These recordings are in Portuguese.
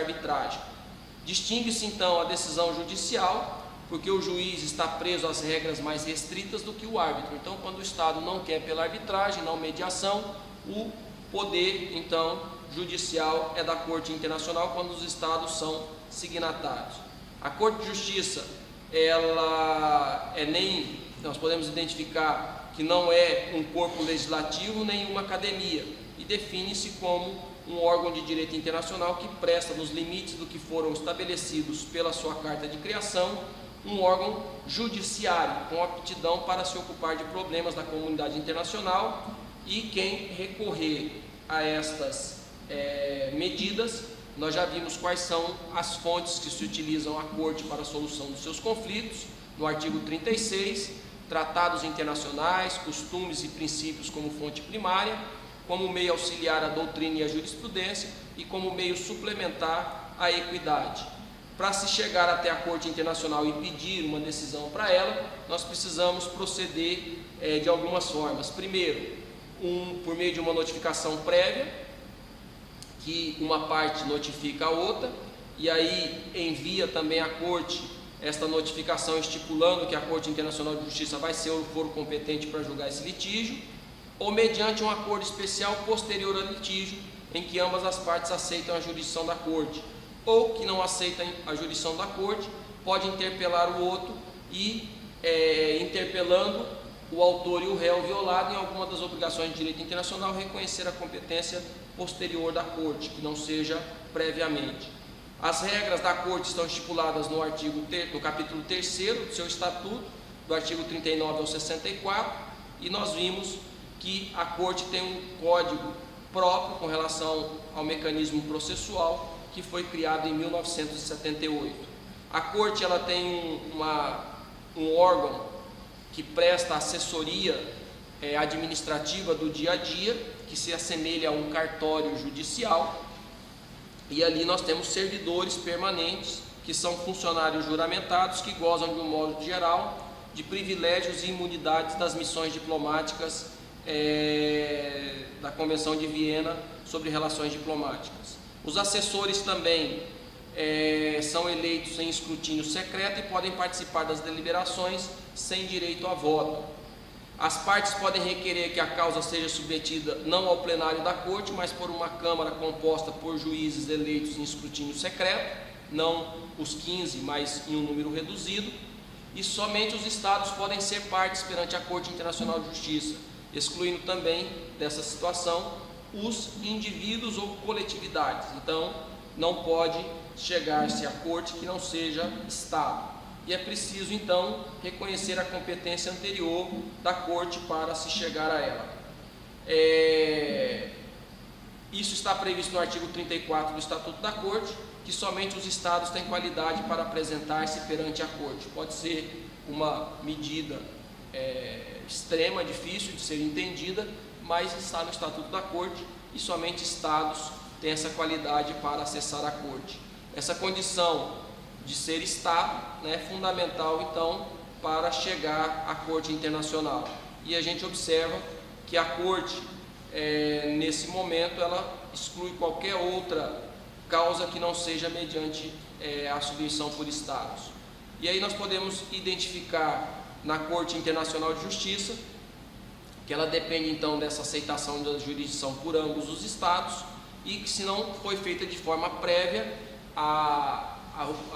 arbitragem. Distingue-se então a decisão judicial, porque o juiz está preso às regras mais restritas do que o árbitro. Então, quando o Estado não quer pela arbitragem, não mediação, o poder então judicial é da Corte Internacional quando os Estados são signatários. A Corte de Justiça, nós podemos identificar que não é um corpo legislativo nem uma academia, e define-se como um órgão de direito internacional que presta, nos limites do que foram estabelecidos pela sua carta de criação, um órgão judiciário, com aptidão para se ocupar de problemas da comunidade internacional, e quem recorrer a estas medidas, nós já vimos quais são as fontes que se utilizam a Corte para a solução dos seus conflitos, no artigo 36, tratados internacionais, costumes e princípios como fonte primária, como meio auxiliar à doutrina e à jurisprudência e como meio suplementar à equidade. Para se chegar até a Corte Internacional e pedir uma decisão para ela, nós precisamos proceder de algumas formas. Primeiro, por meio de uma notificação prévia, que uma parte notifica a outra, e aí envia também à Corte esta notificação estipulando que a Corte Internacional de Justiça vai ser o foro competente para julgar esse litígio, ou mediante um acordo especial posterior ao litígio, em que ambas as partes aceitam a jurisdição da Corte, ou que não aceitam a jurisdição da Corte, pode interpelar o outro e, interpelando o autor e o réu violado em alguma das obrigações de direito internacional, reconhecer a competência posterior da Corte, que não seja previamente. As regras da Corte estão estipuladas no capítulo 3º do seu Estatuto, do artigo 39 ao 64, e nós vimos que a Corte tem um código próprio com relação ao mecanismo processual que foi criado em 1978. A Corte ela tem um órgão que presta assessoria administrativa do dia a dia, que se assemelha a um cartório judicial, e ali nós temos servidores permanentes, que são funcionários juramentados, que gozam de um modo geral de privilégios e imunidades das missões diplomáticas da Convenção de Viena sobre Relações Diplomáticas. Os assessores também são eleitos em escrutínio secreto e podem participar das deliberações sem direito a voto. As partes podem requerer que a causa seja submetida não ao plenário da Corte, mas por uma Câmara composta por juízes eleitos em escrutínio secreto, não os 15, mas em um número reduzido, e somente os Estados podem ser partes perante a Corte Internacional de Justiça, excluindo também dessa situação os indivíduos ou coletividades. Então, não pode chegar-se à Corte que não seja Estado. E é preciso, então, reconhecer a competência anterior da Corte para se chegar a ela. Isso está previsto no artigo 34 do Estatuto da Corte, que somente os Estados têm qualidade para apresentar-se perante a Corte. Pode ser uma medida extrema, difícil de ser entendida, mas está no Estatuto da Corte e somente Estados têm essa qualidade para acessar a Corte. Essa condição de ser Estado é fundamental, então, para chegar à Corte Internacional. E a gente observa que a Corte, nesse momento, ela exclui qualquer outra causa que não seja mediante a submissão por Estados. E aí nós podemos identificar na Corte Internacional de Justiça, que ela depende, então, dessa aceitação da jurisdição por ambos os Estados, e que, se não foi feita de forma prévia, a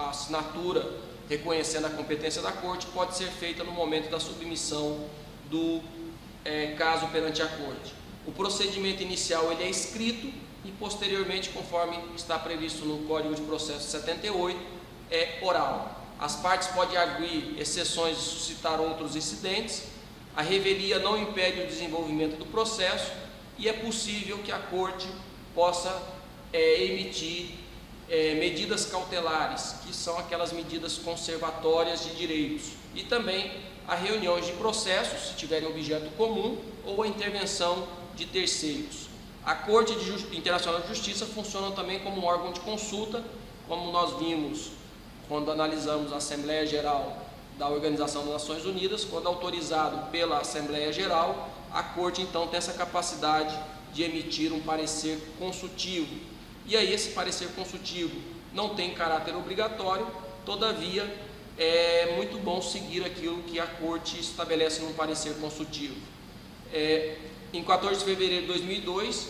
assinatura reconhecendo a competência da Corte pode ser feita no momento da submissão do caso perante a Corte. O procedimento inicial ele é escrito e posteriormente, conforme está previsto no Código de Processo 78, é oral. As partes podem arguir exceções e suscitar outros incidentes. A revelia não impede o desenvolvimento do processo e é possível que a Corte possa emitir medidas cautelares, que são aquelas medidas conservatórias de direitos, e também a reuniões de processos, se tiverem objeto comum, ou a intervenção de terceiros. A Corte Internacional de Justiça funciona também como um órgão de consulta, como nós vimos quando analisamos a Assembleia Geral da Organização das Nações Unidas. Quando autorizado pela Assembleia Geral, a Corte então tem essa capacidade de emitir um parecer consultivo. E aí esse parecer consultivo não tem caráter obrigatório, todavia é muito bom seguir aquilo que a Corte estabelece no parecer consultivo. Em 14 de fevereiro de 2002,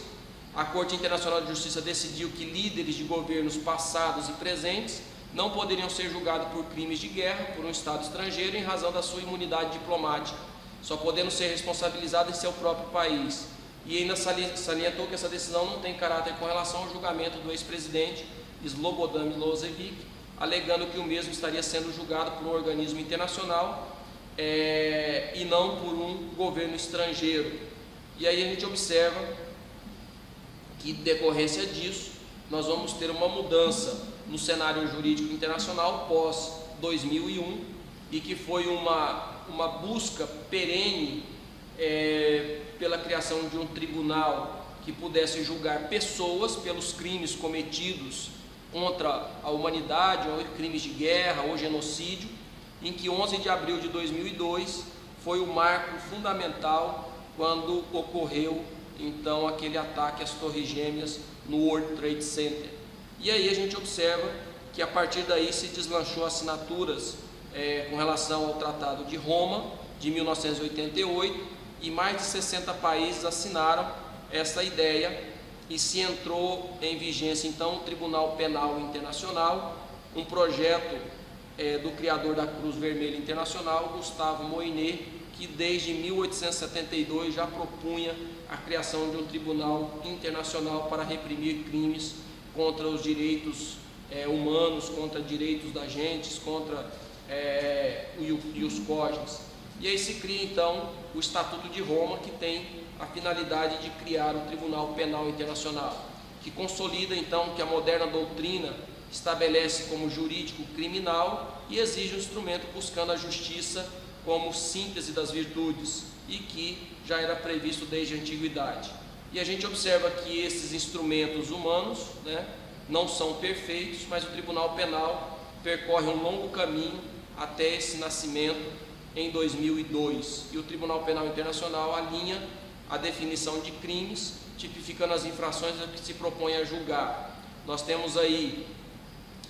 a Corte Internacional de Justiça decidiu que líderes de governos passados e presentes não poderiam ser julgados por crimes de guerra por um Estado estrangeiro em razão da sua imunidade diplomática, só podendo ser responsabilizados em seu próprio país. E ainda salientou que essa decisão não tem caráter com relação ao julgamento do ex-presidente Slobodan Milošević, alegando que o mesmo estaria sendo julgado por um organismo internacional e não por um governo estrangeiro. E aí a gente observa que, em decorrência disso, nós vamos ter uma mudança no cenário jurídico internacional pós 2001, e que foi uma busca perene pela criação de um tribunal que pudesse julgar pessoas pelos crimes cometidos contra a humanidade, ou crimes de guerra ou genocídio, em que 11 de abril de 2002 foi o marco fundamental quando ocorreu então aquele ataque às Torres Gêmeas no World Trade Center. E aí a gente observa que a partir daí se deslanchou assinaturas com relação ao Tratado de Roma de 1988, e mais de 60 países assinaram essa ideia, e se entrou em vigência então o Tribunal Penal Internacional, um projeto do criador da Cruz Vermelha Internacional, Gustavo Moynier, que desde 1872 já propunha a criação de um tribunal internacional para reprimir crimes contra os direitos humanos, contra direitos da gente, contra os códigos. E aí se cria então o Estatuto de Roma, que tem a finalidade de criar o Tribunal Penal Internacional, que consolida então que a moderna doutrina estabelece como jurídico criminal e exige um instrumento buscando a justiça como síntese das virtudes, e que já era previsto desde a antiguidade. E a gente observa que esses instrumentos humanos, não são perfeitos, mas o Tribunal Penal percorre um longo caminho até esse nascimento em 2002, e o Tribunal Penal Internacional alinha a definição de crimes, tipificando as infrações que se propõe a julgar. Nós temos aí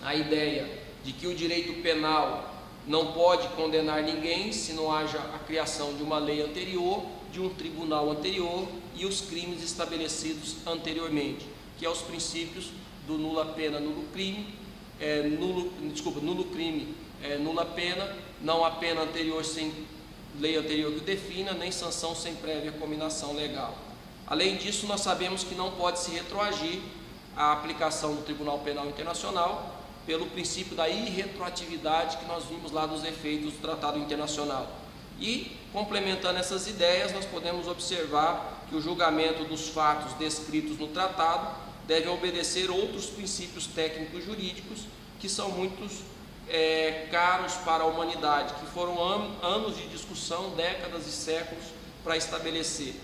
a ideia de que o direito penal não pode condenar ninguém se não haja a criação de uma lei anterior, de um tribunal anterior e os crimes estabelecidos anteriormente, que é os princípios do nulla pena, nulo crime, nulo crime, nula pena, não há pena anterior sem lei anterior que o defina, nem sanção sem prévia cominação legal. Além disso, nós sabemos que não pode se retroagir a aplicação do Tribunal Penal Internacional pelo princípio da irretroatividade que nós vimos lá dos efeitos do Tratado Internacional. E, complementando essas ideias, nós podemos observar que o julgamento dos fatos descritos no tratado deve obedecer outros princípios técnicos jurídicos que são muito caros para a humanidade, que foram anos de discussão, décadas e séculos para estabelecer.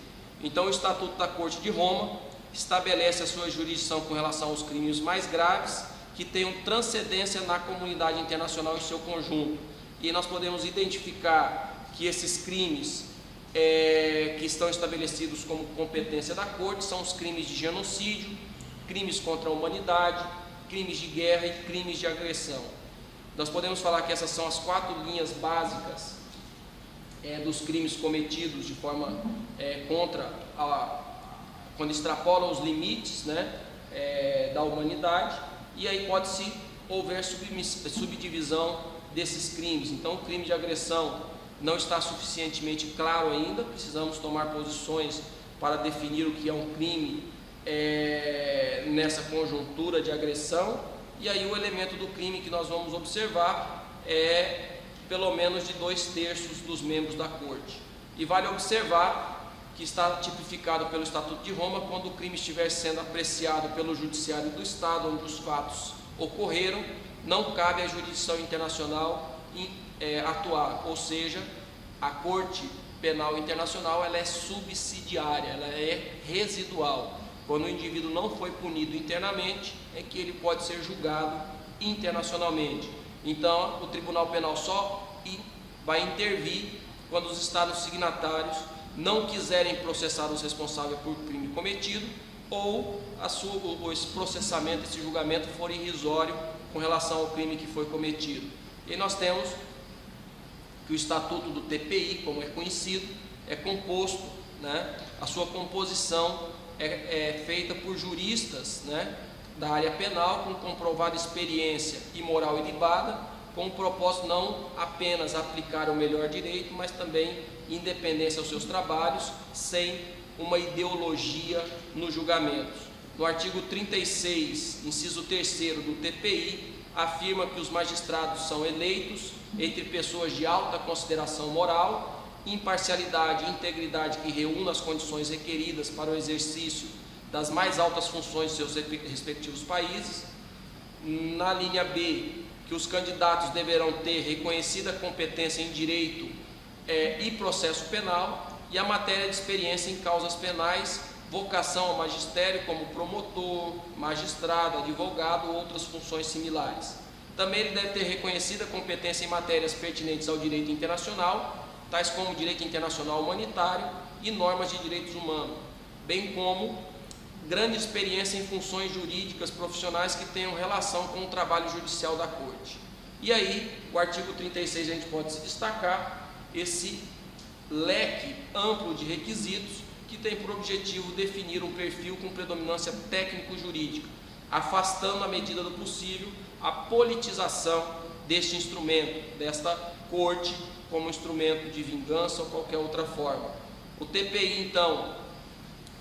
Então o Estatuto da Corte de Roma estabelece a sua jurisdição com relação aos crimes mais graves, que tenham transcendência na comunidade internacional em seu conjunto. E nós podemos identificar que esses crimes que estão estabelecidos como competência da Corte são os crimes de genocídio, crimes contra a humanidade, crimes de guerra e crimes de agressão. Nós podemos falar que essas são as 4 linhas básicas dos crimes cometidos de forma quando extrapolam os limites da humanidade, e aí pode-se houver subdivisão desses crimes. Então o crime de agressão não está suficientemente claro ainda, precisamos tomar posições para definir o que é um crime nessa conjuntura de agressão. E aí o elemento do crime que nós vamos observar é pelo menos de 2/3 dos membros da Corte. E vale observar que está tipificado pelo Estatuto de Roma quando o crime estiver sendo apreciado pelo Judiciário do Estado onde os fatos ocorreram, não cabe à jurisdição internacional atuar, ou seja, a Corte Penal Internacional ela é subsidiária, ela é residual. Quando o indivíduo não foi punido internamente, é que ele pode ser julgado internacionalmente. Então, o Tribunal Penal só vai intervir quando os Estados signatários não quiserem processar os responsáveis por crime cometido ou esse processamento, esse julgamento for irrisório com relação ao crime que foi cometido. E aí nós temos que o Estatuto do TPI, como é conhecido, é composto, né, a sua composição é feita por juristas, né, da área penal com comprovada experiência e moral ilibada, com o propósito não apenas aplicar o melhor direito, mas também independência aos seus trabalhos, sem uma ideologia nos julgamentos. No artigo 36, inciso 3º do TPI, afirma que os magistrados são eleitos entre pessoas de alta consideração moral, imparcialidade e integridade que reúnam as condições requeridas para o exercício das mais altas funções de seus respectivos países. Na linha B, que os candidatos deverão ter reconhecida competência em direito e processo penal, e a matéria de experiência em causas penais, vocação ao magistério como promotor, magistrado, advogado ou outras funções similares. Também ele deve ter reconhecida competência em matérias pertinentes ao direito internacional, tais como direito internacional humanitário e normas de direitos humanos, bem como grande experiência em funções jurídicas profissionais que tenham relação com o trabalho judicial da Corte. E aí, o artigo 36 a gente pode se destacar esse leque amplo de requisitos que tem por objetivo definir um perfil com predominância técnico-jurídica, afastando à medida do possível a politização deste instrumento, desta Corte, como instrumento de vingança ou qualquer outra forma. O TPI, então,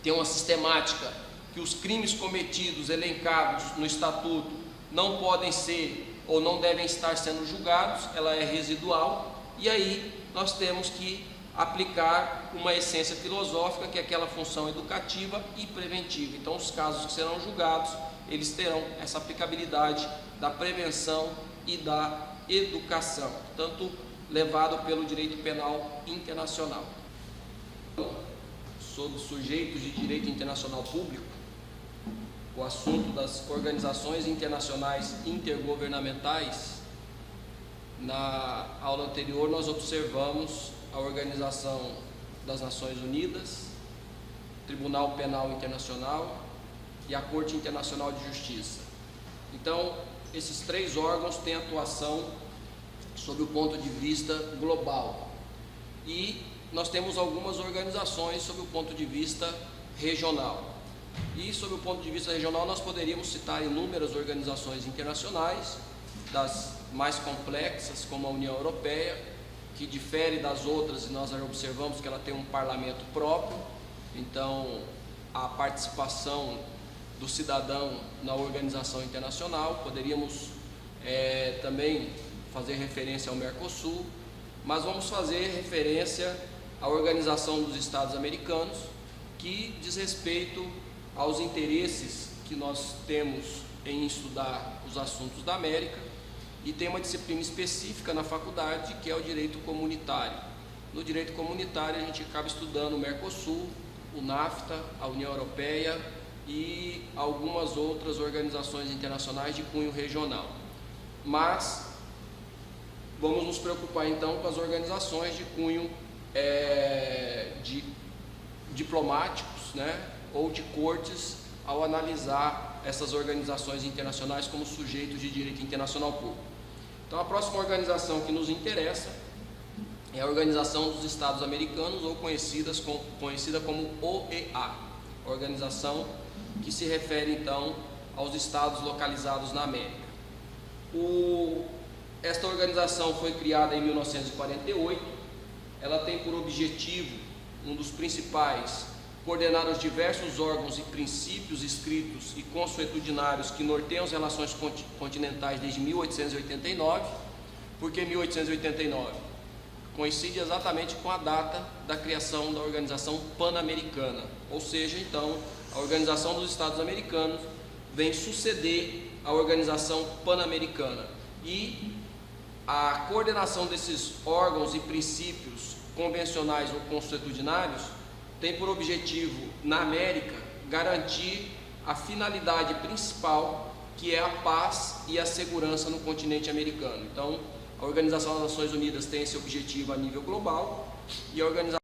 tem uma sistemática que os crimes cometidos, elencados no Estatuto, não podem ser ou não devem estar sendo julgados, ela é residual, e aí nós temos que aplicar uma essência filosófica, que é aquela função educativa e preventiva. Então, os casos que serão julgados, eles terão essa aplicabilidade da prevenção e da educação, tanto levado pelo direito penal internacional. Sobre sujeitos de direito internacional público, o assunto das organizações internacionais intergovernamentais, na aula anterior nós observamos a Organização das Nações Unidas, Tribunal Penal Internacional e a Corte Internacional de Justiça. Então, esses três órgãos têm atuação sob o ponto de vista global. E nós temos algumas organizações sob o ponto de vista regional. E sob o ponto de vista regional nós poderíamos citar inúmeras organizações internacionais, das mais complexas, como a União Europeia, que difere das outras, e nós já observamos que ela tem um parlamento próprio, então a participação do cidadão na organização internacional. Poderíamos também fazer referência ao Mercosul, mas vamos fazer referência à Organização dos Estados Americanos, que diz respeito aos interesses que nós temos em estudar os assuntos da América, e tem uma disciplina específica na faculdade que é o direito comunitário. No direito comunitário a gente acaba estudando o Mercosul, o NAFTA, a União Europeia e algumas outras organizações internacionais de cunho regional. Mas vamos nos preocupar então com as organizações de cunho diplomáticos, né, ou de cortes, ao analisar essas organizações internacionais como sujeitos de direito internacional público. Então, a próxima organização que nos interessa é a Organização dos Estados Americanos, ou conhecida como OEA, organização que se refere então aos estados localizados na América. Esta organização foi criada em 1948, ela tem por objetivo, um dos principais, coordenar os diversos órgãos e princípios escritos e consuetudinários que norteiam as relações continentais desde 1889. Por que 1889? Coincide exatamente com a data da criação da Organização Pan-Americana, ou seja, então, a Organização dos Estados Americanos vem suceder a Organização Pan-Americana, e a coordenação desses órgãos e princípios convencionais ou consuetudinários tem por objetivo, na América, garantir a finalidade principal, que é a paz e a segurança no continente americano. Então, a Organização das Nações Unidas tem esse objetivo a nível global, e a Organização